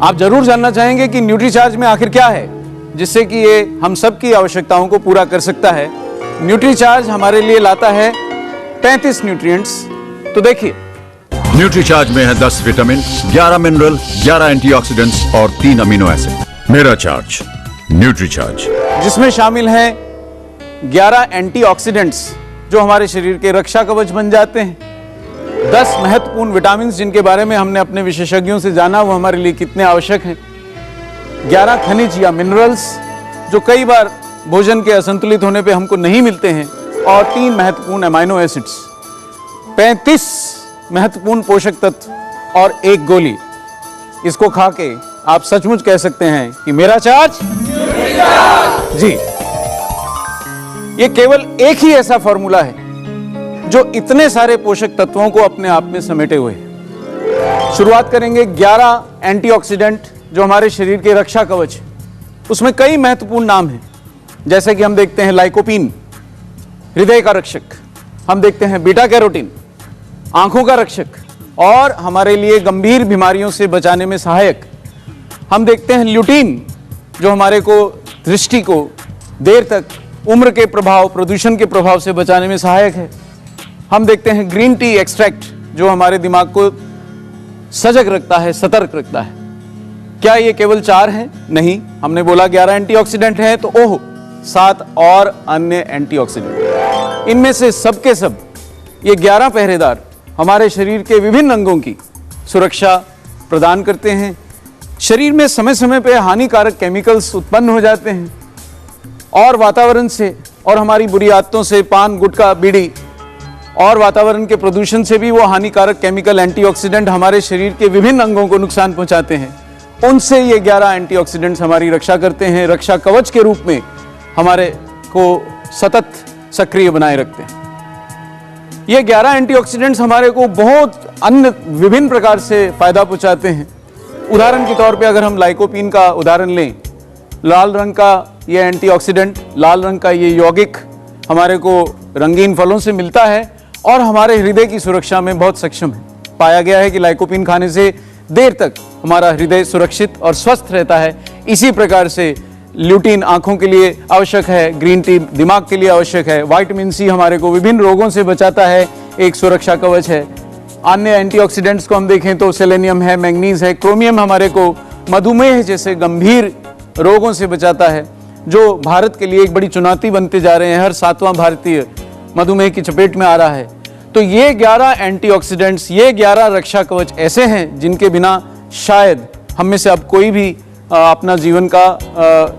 आप जरूर जानना चाहेंगे कि न्यूट्रीचार्ज में आखिर क्या है जिससे कि ये हम सब की आवश्यकताओं को पूरा कर सकता है। न्यूट्रीचार्ज हमारे लिए लाता है 33 न्यूट्रिएंट्स। तो देखिए, न्यूट्रीचार्ज में है 10 विटामिन, 11 मिनरल, 11 एंटीऑक्सीडेंट्स और 3 अमीनो एसिड। मेरा चार्ज न्यूट्रीचार्ज, जिसमें शामिल हैं 11 एंटीऑक्सीडेंट्स जो हमारे शरीर के रक्षा कवच बन जाते हैं, 10 महत्वपूर्ण विटामिन जिनके बारे में हमने अपने विशेषज्ञों से जाना वो हमारे लिए कितने आवश्यक हैं, 11 खनिज या मिनरल्स जो कई बार भोजन के असंतुलित होने पे हमको नहीं मिलते हैं, और 3 महत्वपूर्ण अमाइनो एसिड्स, 35 महत्वपूर्ण पोषक तत्व और 1 गोली। इसको खा के आप सचमुच कह सकते हैं कि मेरा चार्ज जी। ये केवल एक ही ऐसा फॉर्मूला है जो इतने सारे पोषक तत्वों को अपने आप में समेटे हुए है। शुरुआत करेंगे 11 एंटीऑक्सीडेंट जो हमारे शरीर के रक्षा कवच है। उसमें कई महत्वपूर्ण नाम हैं, जैसे कि हम देखते हैं लाइकोपीन, हृदय का रक्षक, हम देखते हैं बीटा कैरोटीन, आंखों का रक्षक और हमारे लिए गंभीर बीमारियों से बचाने में सहायक। हम देखते हैं ल्यूटीन जो हमारे को दृष्टि को देर तक उम्र के प्रभाव, प्रदूषण के प्रभाव से बचाने में सहायक है। हम देखते हैं ग्रीन टी एक्सट्रैक्ट जो हमारे दिमाग को सजग रखता है, सतर्क रखता है। क्या ये केवल 4 हैं? नहीं, हमने बोला 11 एंटीऑक्सीडेंट हैं, तो ओह 7 और अन्य एंटीऑक्सीडेंट। इनमें से सब के सब ये 11 पहरेदार हमारे शरीर के विभिन्न अंगों की सुरक्षा प्रदान करते हैं। शरीर में समय समय पर हानिकारक केमिकल्स उत्पन्न हो जाते हैं और वातावरण से और हमारी बुरी आदतों से, पान, गुटखा, बीड़ी और वातावरण के प्रदूषण से भी वो हानिकारक केमिकल, एंटीऑक्सीडेंट हमारे शरीर के विभिन्न अंगों को नुकसान पहुंचाते हैं। उनसे ये 11 एंटीऑक्सीडेंट्स हमारी रक्षा करते हैं, रक्षा कवच के रूप में हमारे को सतत सक्रिय बनाए रखते हैं। ये 11 एंटीऑक्सीडेंट्स हमारे को बहुत अन्य विभिन्न प्रकार से फायदा पहुंचाते हैं। उदाहरण के तौर पे अगर हम लाइकोपीन का उदाहरण लें, लाल रंग का ये एंटीऑक्सीडेंट, लाल रंग का ये यौगिक हमारे को रंगीन फलों से मिलता है और हमारे हृदय की सुरक्षा में बहुत सक्षम है। पाया गया है कि लाइकोपीन खाने से देर तक हमारा हृदय सुरक्षित और स्वस्थ रहता है। इसी प्रकार से ल्यूटीन आंखों के लिए आवश्यक है, ग्रीन टी दिमाग के लिए आवश्यक है, विटामिन सी हमारे को विभिन्न रोगों से बचाता है, एक सुरक्षा कवच है। अन्य एंटीऑक्सीडेंट्स को हम देखें तो सेलेनियम है, मैंगनीज है, क्रोमियम हमारे को मधुमेह जैसे गंभीर रोगों से बचाता है, जो भारत के लिए एक बड़ी चुनौती बनते जा रहे हैं। हर 7वां भारतीय मधुमेह की चपेट में आ रहा है। तो ये 11 एंटीऑक्सीडेंट्स, ये 11 रक्षा कवच ऐसे हैं जिनके बिना शायद हम में से अब कोई भी अपना जीवन का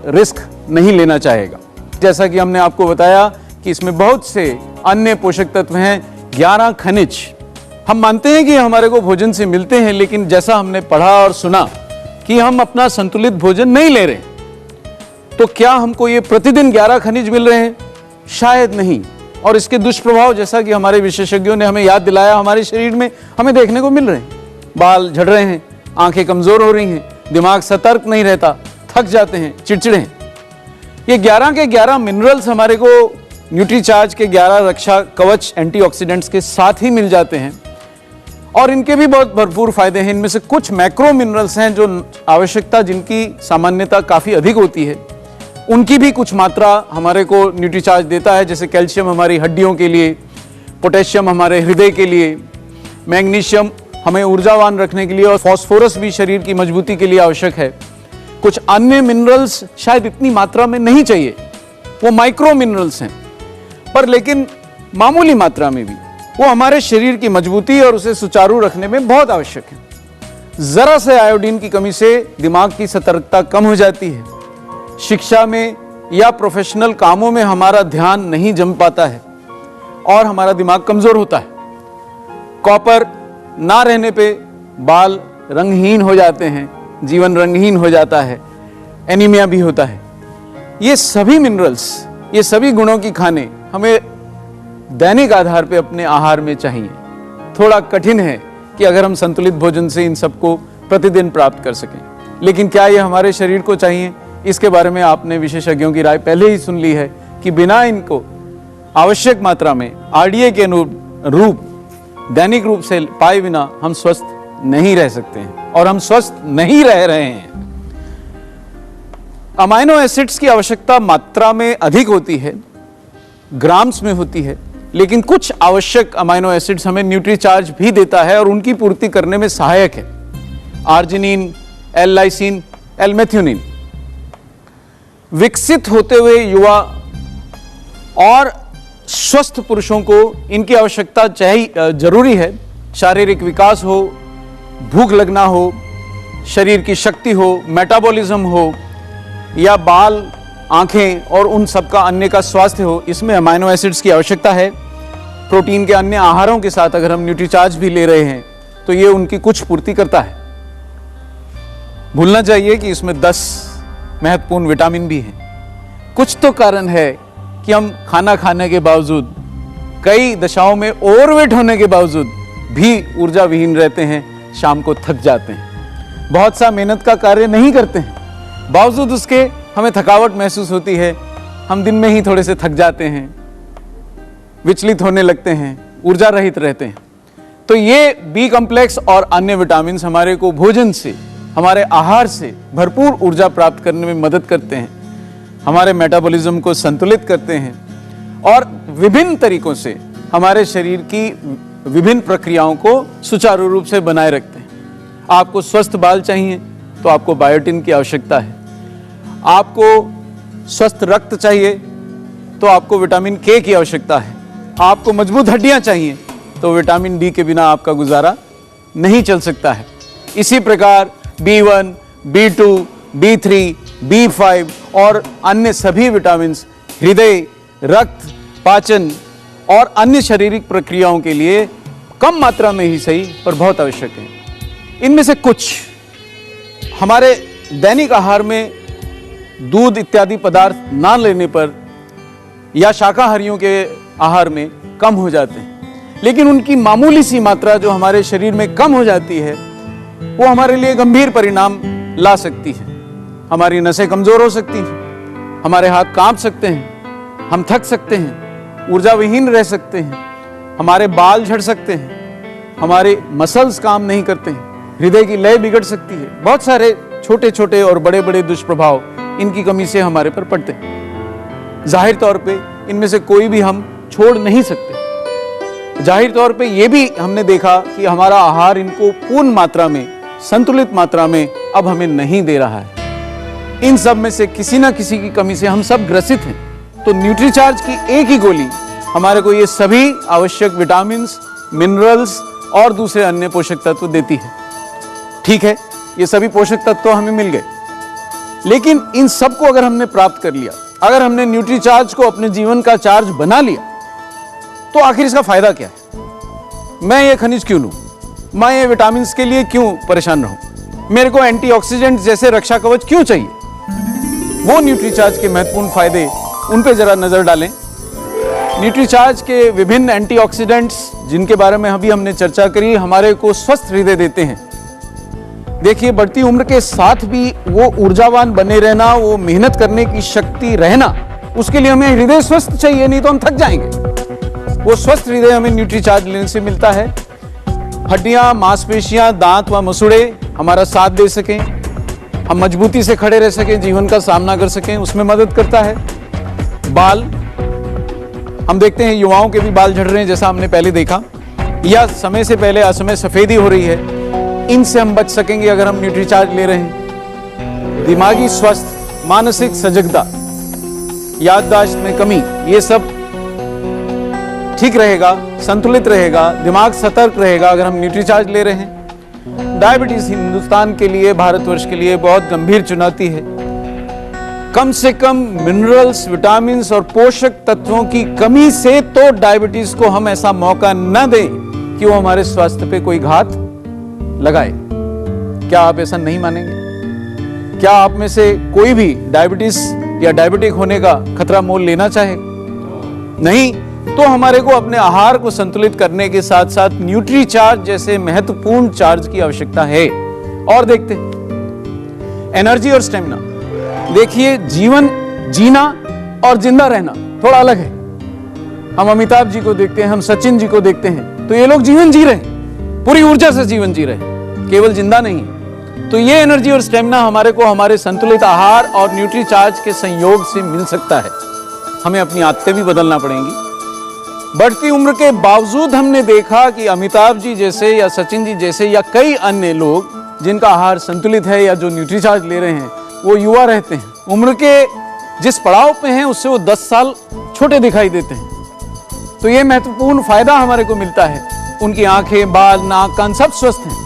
रिस्क नहीं लेना चाहेगा। जैसा कि हमने आपको बताया कि इसमें बहुत से अन्य पोषक तत्व हैं, 11 खनिज। हम मानते हैं कि हमारे को भोजन से मिलते हैं, लेकिन जैसा हमने पढ़ा और सुना कि हम अपना संतुलित भोजन नहीं ले रहे, तो क्या हमको ये प्रतिदिन 11 खनिज मिल रहे हैं? शायद नहीं। और इसके दुष्प्रभाव, जैसा कि हमारे विशेषज्ञों ने हमें याद दिलाया, हमारे शरीर में हमें देखने को मिल रहे हैं। बाल झड़ रहे हैं, आंखें कमजोर हो रही हैं, दिमाग सतर्क नहीं रहता, थक जाते हैं, चिड़चिड़े हैं। ये 11 के 11 मिनरल्स हमारे को न्यूट्रीचार्ज के 11 रक्षा कवच एंटीऑक्सीडेंट्स के साथ ही मिल जाते हैं और इनके भी बहुत भरपूर फायदे हैं। इनमें से कुछ मैक्रो मिनरल्स हैं जो आवश्यकता जिनकी सामान्यता काफ़ी अधिक होती है, उनकी भी कुछ मात्रा हमारे को न्यूट्रीचार्ज देता है। जैसे कैल्शियम हमारी हड्डियों के लिए, पोटेशियम हमारे हृदय के लिए, मैग्नीशियम हमें ऊर्जावान रखने के लिए और फास्फोरस भी शरीर की मजबूती के लिए आवश्यक है। कुछ अन्य मिनरल्स शायद इतनी मात्रा में नहीं चाहिए, वो माइक्रो मिनरल्स हैं, पर लेकिन मामूली मात्रा में भी वो हमारे शरीर की मजबूती और उसे सुचारू रखने में बहुत आवश्यक है। जरा से आयोडीन की कमी से दिमाग की सतर्कता कम हो जाती है, शिक्षा में या प्रोफेशनल कामों में हमारा ध्यान नहीं जम पाता है और हमारा दिमाग कमजोर होता है। कॉपर ना रहने पे बाल रंगहीन हो जाते हैं, जीवन रंगहीन हो जाता है, एनीमिया भी होता है। ये सभी मिनरल्स, ये सभी गुणों की खाने हमें दैनिक आधार पे अपने आहार में चाहिए। थोड़ा कठिन है कि अगर हम संतुलित भोजन से इन सबको प्रतिदिन प्राप्त कर सकें, लेकिन क्या ये हमारे शरीर को चाहिए? इसके बारे में आपने विशेषज्ञों की राय पहले ही सुन ली है कि बिना इनको आवश्यक मात्रा में आरडीए के अनुरूप दैनिक रूप से पाए बिना हम स्वस्थ नहीं रह सकते हैं और हम स्वस्थ नहीं रह रहे हैं। अमाइनो एसिड्स की आवश्यकता मात्रा में अधिक होती है, ग्राम्स में होती है, लेकिन कुछ आवश्यक अमाइनो एसिड्स हमें न्यूट्रीचार्ज भी देता है और उनकी पूर्ति करने में सहायक है। Arginine, L lysine, L methionine. विकसित होते हुए युवा और स्वस्थ पुरुषों को इनकी आवश्यकता चाहिए, जरूरी है। शारीरिक विकास हो, भूख लगना हो, शरीर की शक्ति हो, मेटाबॉलिज्म हो, या बाल, आंखें और उन सब का अन्य का स्वास्थ्य हो, इसमें अमाइनो एसिड्स की आवश्यकता है। प्रोटीन के अन्य आहारों के साथ अगर हम न्यूट्रीचार्ज भी ले रहे हैं तो ये उनकी कुछ पूर्ति करता है। भूलना चाहिए कि इसमें 10 महत्वपूर्ण विटामिन भी हैं। कुछ तो कारण है कि हम खाना खाने के बावजूद, कई दशाओं में ओवरवेट होने के बावजूद भी ऊर्जा विहीन रहते हैं, शाम को थक जाते हैं, बहुत सा मेहनत का कार्य नहीं करते हैं, बावजूद उसके हमें थकावट महसूस होती है, हम दिन में ही थोड़े से थक जाते हैं, विचलित होने लगते हैं, ऊर्जा रहित रहते हैं। तो ये बी कॉम्प्लेक्स और अन्य विटामिन हमारे को भोजन से, हमारे आहार से भरपूर ऊर्जा प्राप्त करने में मदद करते हैं, हमारे मेटाबॉलिज्म को संतुलित करते हैं और विभिन्न तरीकों से हमारे शरीर की विभिन्न प्रक्रियाओं को सुचारू रूप से बनाए रखते हैं। आपको स्वस्थ बाल चाहिए तो आपको बायोटिन की आवश्यकता है। आपको स्वस्थ रक्त चाहिए तो आपको विटामिन के की आवश्यकता है। आपको मजबूत हड्डियां चाहिए तो विटामिन डी के बिना आपका गुजारा नहीं चल सकता है। इसी प्रकार B1, B2, B3, B5 और अन्य सभी विटामिन हृदय, रक्त, पाचन और अन्य शारीरिक प्रक्रियाओं के लिए कम मात्रा में ही सही पर बहुत आवश्यक है। इनमें से कुछ हमारे दैनिक आहार में दूध इत्यादि पदार्थ ना लेने पर या शाकाहारियों के आहार में कम हो जाते हैं, लेकिन उनकी मामूली सी मात्रा जो हमारे शरीर में कम हो जाती है वो हमारे लिए गंभीर परिणाम ला सकती है। हमारी नसें कमजोर हो सकती हैं, हमारे हाथ कांप सकते हैं, हम थक सकते हैं, ऊर्जा विहीन रह सकते हैं, हमारे बाल झड़ सकते हैं, हमारे मसल्स काम नहीं करते हैं, हृदय की लय बिगड़ सकती है। बहुत सारे छोटे छोटे और बड़े बड़े दुष्प्रभाव इनकी कमी से हमारे पर पड़ते हैं। जाहिर तौर पे इनमें से कोई भी हम छोड़ नहीं सकते। जाहिर तौर पे ये भी हमने देखा कि हमारा आहार इनको पूर्ण मात्रा में, संतुलित मात्रा में अब हमें नहीं दे रहा है। इन सब में से किसी ना किसी की कमी से हम सब ग्रसित हैं। तो न्यूट्रीचार्ज की एक ही गोली हमारे को ये सभी आवश्यक विटामिन्स, मिनरल्स और दूसरे अन्य पोषक तत्व देती है। ठीक है, ये सभी पोषक तत्व हमें मिल गए, लेकिन इन सब को अगर हमने प्राप्त कर लिया, अगर हमने न्यूट्रीचार्ज को अपने जीवन का चार्ज बना लिया, तो आखिर इसका फायदा क्या है? मैं ये खनिज क्यों लूं? मैं ये विटामिन्स के लिए क्यों परेशान रहूं? मेरे को एंटीऑक्सीडेंट जैसे रक्षा कवच क्यों चाहिए? वो न्यूट्रीचार्ज के महत्वपूर्ण फायदे, उन पे जरा नजर डालें। न्यूट्रीचार्ज के विभिन्न एंटीऑक्सीडेंट्स जिनके बारे में अभी हमने चर्चा करी, हमारे को स्वस्थ हृदय देते हैं। देखिए, बढ़ती उम्र के साथ भी वो ऊर्जावान बने रहना, वो मेहनत करने की शक्ति रहना, उसके लिए हमें हृदय स्वस्थ चाहिए, नहीं तो हम थक जाएंगे। वो स्वस्थ हृदय हमें न्यूट्रीचार्ज लेने से मिलता है। हड्डियां, मांसपेशियां, दांत व मसूड़े हमारा साथ दे सकें, हम मजबूती से खड़े रह सकें, जीवन का सामना कर सकें, उसमें मदद करता है। बाल, हम देखते हैं युवाओं के भी बाल झड़ रहे हैं, जैसा हमने पहले देखा, या समय से पहले असमय सफेदी हो रही है। इनसे हम बच सकेंगे अगर हम न्यूट्रीचार्ज ले रहे हैं। दिमागी स्वास्थ्य, मानसिक सजगता, याददाश्त में कमी, ये सब ठीक रहेगा, संतुलित रहेगा, दिमाग सतर्क रहेगा अगर हम न्यूट्रीचार्ज ले रहे हैं। डायबिटीज हिंदुस्तान के लिए, भारतवर्ष के लिए बहुत गंभीर चुनौती है। कम से कम मिनरल्स, विटामिन्स और पोषक तत्वों की कमी से तो डायबिटीज को हम ऐसा मौका न दें कि वो हमारे स्वास्थ्य पे कोई घात लगाए। क्या आप ऐसा नहीं मानेंगे? क्या आप में से कोई भी डायबिटीज या डायबिटिक होने का खतरा मोल लेना चाहे? नहीं, तो हमारे को अपने आहार को संतुलित करने के साथ साथ न्यूट्रीचार्ज जैसे महत्वपूर्ण चार्ज की आवश्यकता है। और देखते हैं एनर्जी और स्टेमिना। देखिए, जीवन जीना और जिंदा रहना थोड़ा अलग है। हम अमिताभ जी को देखते हैं, हम सचिन जी को देखते हैं, तो ये लोग जीवन जी रहे हैं, पूरी ऊर्जा से जीवन जी रहे हैं। केवल जिंदा नहीं है। तो ये एनर्जी और स्टेमिना हमारे को हमारे संतुलित आहार और न्यूट्रीचार्ज के संयोग से मिल सकता है। हमें अपनी आदतें भी बदलना पड़ेंगी। बढ़ती उम्र के बावजूद हमने देखा कि अमिताभ जी जैसे या सचिन जी जैसे या कई अन्य लोग जिनका आहार संतुलित है या जो न्यूट्रीचार्ज ले रहे हैं, वो युवा रहते हैं। उम्र के जिस पड़ाव पे हैं उससे वो 10 साल छोटे दिखाई देते हैं। तो ये महत्वपूर्ण फायदा हमारे को मिलता है। उनकी आंखें, बाल, नाक, कान सब स्वस्थ हैं।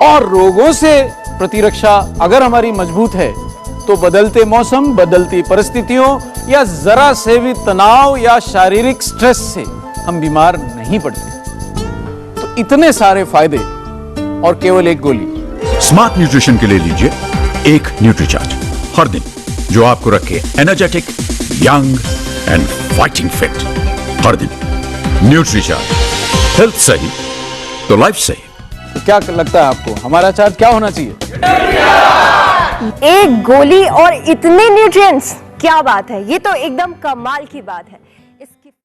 और रोगों से प्रतिरक्षा अगर हमारी मजबूत है तो बदलते मौसम, बदलती परिस्थितियों या जरा से भी तनाव या शारीरिक स्ट्रेस से हम बीमार नहीं पड़ते। तो इतने सारे फायदे और केवल एक गोली। स्मार्ट न्यूट्रिशन के लिए लीजिए एक न्यूट्रीचार्ज हर दिन, जो आपको रखे energetic, young and fighting fit. हर दिन न्यूट्रीचार्ज, हेल्थ सही तो लाइफ सही। तो क्या लगता है आपको हमारा चार्ज क्या होना चाहिए? एक गोली और इतने न्यूट्रिएंट्स, क्या बात है। ये तो एकदम कमाल की बात है।